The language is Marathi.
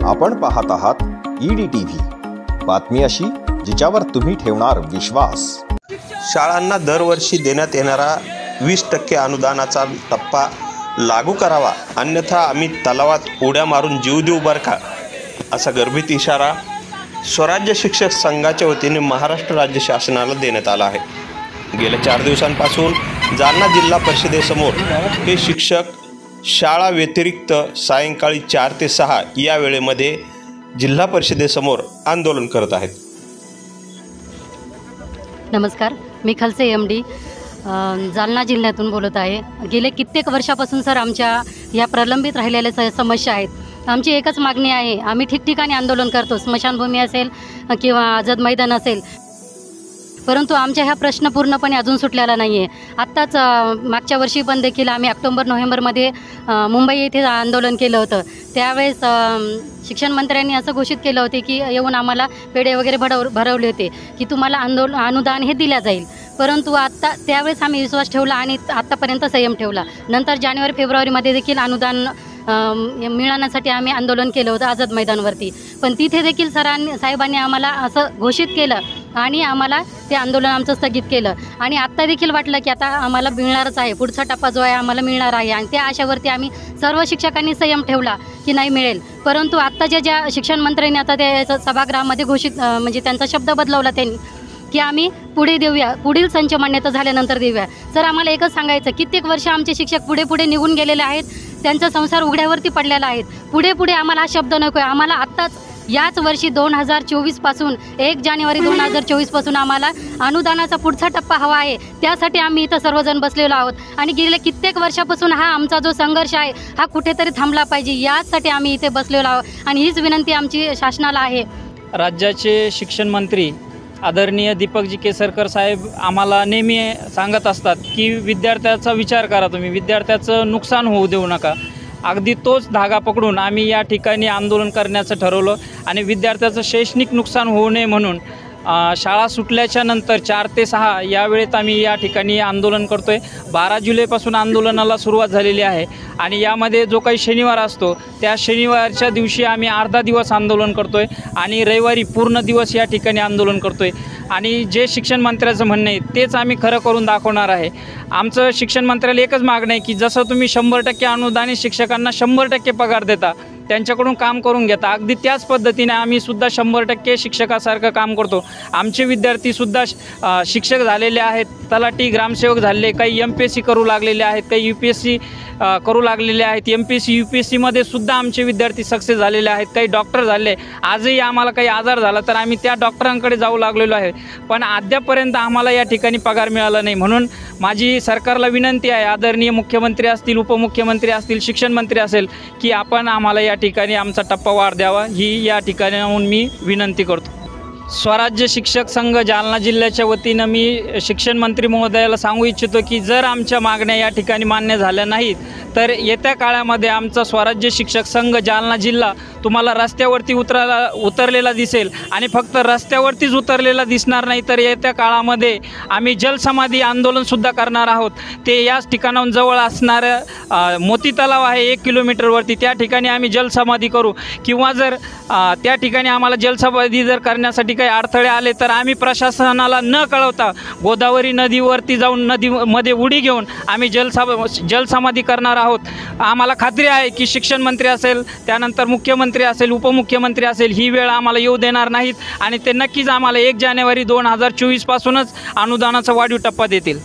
आपण पाहत आहात EDTV, बातमी अशी जिच्यावर तुम्ही ठेवणार विश्वास। शाळांना दरवर्षी देण्यात येणारा 20% अनुदानाचा टप्पा लागू करावा, अन्यथा आम्ही तलावात उड्या मारून जीव देऊ बरं का, असा गर्भित इशारा स्वराज्य शिक्षक संघाच्या वतीने महाराष्ट्र राज्य शासनाला देण्यात आला आहे। गेल्या 4 दिवसांपासून जालना जिल्हा परिषदेसमोर हे शिक्षक शाळा व्यतिरिक्त सायंकाळी 4 ते 6 या वेळेमध्ये जिल्हा परिषदेसमोर आंदोलन करत आहेत। नमस्कार, मी खलसे MD जालना जिल्ह्यातून बोलत आहे। गेले कित्येक वर्षापासून सर आमच्या या प्रलंबित राहिलेल्या समस्या आहेत। आमची एकच मागणी आहे, आम्ही ठिकठिकाणी आंदोलन करतो, स्मशानभूमी असेल किंवा आझाद मैदान असेल, परंतु आमच्या ह्या प्रश्न पूर्णपणे अजून सुटलेला नाही आहे। आत्ताच मागच्या वर्षी पण देखील आम्ही ऑक्टोबर-नोव्हेंबरमध्ये मुंबई येथे आंदोलन केलं होतं। त्यावेळेस शिक्षण मंत्र्यांनी असं घोषित केलं होते की येऊन आम्हाला पेढे वगैरे भरवले होते की तुम्हाला अनुदान हे दिल्या जाईल, परंतु आत्ता त्यावेळेस आम्ही विश्वास ठेवला आणि आत्तापर्यंत संयम ठेवला। नंतर जानेवारी-फेब्रुवारीमध्ये देखील अनुदान मिळवण्यासाठी आम्ही आंदोलन केलं होतं आझाद मैदानवरती, पण तिथे देखील साहेबांनी आम्हाला असं घोषित केलं आणि आम्हाला ते आंदोलन आमचं स्थगित केलं। आणि आत्ता देखील वाटलं की आता आम्हाला मिळणारच आहे, पुढचा टप्पा जो आहे आम्हाला मिळणार आहे, आणि त्या आशावरती आम्ही सर्व शिक्षकांनी संयम ठेवला की नाही मिळेल। परंतु आत्ताच्या ज्या शिक्षण मंत्र्यांनी आता त्या सभागृहामध्ये घोषित म्हणजे त्यांचा शब्द बदलवला त्यांनी की आम्ही पुढे देऊया, पुढील संच मान्यता झाल्यानंतर देऊया। सर आम्हाला एकच सांगायचं, कित्येक वर्ष आमचे शिक्षक पुढे निघून गेलेले आहेत, त्यांचा संसार उघड्यावरती पडलेला आहे। पुढे आम्हाला हा शब्द नको आहे, आम्हाला आत्ताच याच वर्षी 2024 पासून 1 जानेवारी 2024 पासून आम्हाला अनुदानाचा पुढचा टप्पा हवा आहे। त्यासाठी आम्ही इथं सर्वजण बसलेलो आहोत आणि गेल्या कित्येक वर्षापासून हा आमचा जो संघर्ष आहे हा कुठेतरी थांबला पाहिजे, यासाठी आम्ही इथे बसलेलो आहोत आणि हीच विनंती आमची शासनाला आहे। राज्याचे शिक्षण मंत्री आदरणीय दीपकजी केसरकर साहेब आम्हाला नेहमी सांगत असतात की विद्यार्थ्याचा विचार करा, तुम्ही विद्यार्थ्याचं नुकसान होऊ देऊ नका। अगदी तोच धागा पकडून आम्ही या ठिकाणी आंदोलन करण्याचं ठरवलं आणि विद्यार्थ्याचं शैक्षणिक नुकसान होऊ नये म्हणून शाळा सुटल्याच्या नंतर 4 ते 6 या वेळेत आम्ही या ठिकाणी आंदोलन करतो आहे। 12 जुलैपासून आंदोलनाला सुरुवात झालेली आहे आणि यामध्ये जो काही शनिवार असतो त्या शनिवारच्या दिवशी आम्ही अर्धा दिवस आंदोलन करतो आहे आणि रविवारी पूर्ण दिवस या ठिकाणी आंदोलन करतो आहे। आणि जे शिक्षण मंत्र्याचं म्हणणं आहे तेच आम्ही खरं करून दाखवणार आहे। आमचं शिक्षण मंत्र्याला एकच मागणं आहे की जसं तुम्ही 100% अनुदानित शिक्षकांना 100% पगार देता, त्यांच्याकडून काम करून घेता, अगदी त्याच पद्धतीने आम्ही सुद्धा 100% शिक्षकासारखं काम करतो। आमचे विद्यार्थीसुद्धा शिक्षक झालेले आहेत, तलाठी ग्रामसेवक झाले, काही MPSC करू लागलेले आहेत, काही UPSC करू लागलेले आहेत, MPSC UPSCमध्ये सुद्धा आमचे विद्यार्थी सक्सेस झालेले आहेत, काही डॉक्टर झाले। आजही आम्हाला काही आजार झाला तर आम्ही त्या डॉक्टरांकडे जाऊ लागलेलो आहे, पण अद्यापपर्यंत आम्हाला या ठिकाणी पगार मिळाला नाही। म्हणून माझी सरकारला विनंती आहे, आदरणीय मुख्यमंत्री असतील, उपमुख्यमंत्री असतील, शिक्षण मंत्री असेल, की आपण आम्हाला या ठिकाणी आमचा टप्पा वाढ द्यावा, ही या ठिकाणाहून मी विनंती करतो। स्वराज्य शिक्षक संघ जालना जिल्ह्याच्या वतीनं मी शिक्षण मंत्री महोदयाला सांगू इच्छितो की जर आमच्या मागण्या या ठिकाणी मान्य झाल्या नाहीत तर येत्या काळामध्ये आमचा स्वराज्य शिक्षक संघ जालना जिल्हा तुम्हाला रस्त्यावरती उतरलेला दिसेल आणि फक्त रस्त्यावरतीच उतरलेला दिसणार नाही तर येत्या काळामध्ये आम्ही जलसमाधी आंदोलनसुद्धा करणार आहोत। ते याच ठिकाणाहून जवळ असणारं मोती तलाव आहे 1 किलोमीटरवरती, त्या ठिकाणी आम्ही जलसमाधी करू, किंवा जर त्या ठिकाणी आम्हाला जलसमाधी जर करण्यासाठी काही अडथळे आले तर आम्ही प्रशासनाला न कळवता गोदावरी नदीवरती जाऊन नदीमध्ये उडी घेऊन आम्ही जलसमाधी करणार आहोत। आम्हाला खात्री आहे की शिक्षण मंत्री असेल, त्यानंतर मुख्यमंत्री असेल, उपमुख्यमंत्री असेल, ही वेळ आम्हाला येऊ देणार नाहीत आणि ते नक्कीच आम्हाला 1 जानेवारी 2024 पासूनच अनुदानाचा वाढीव टप्पा देतील।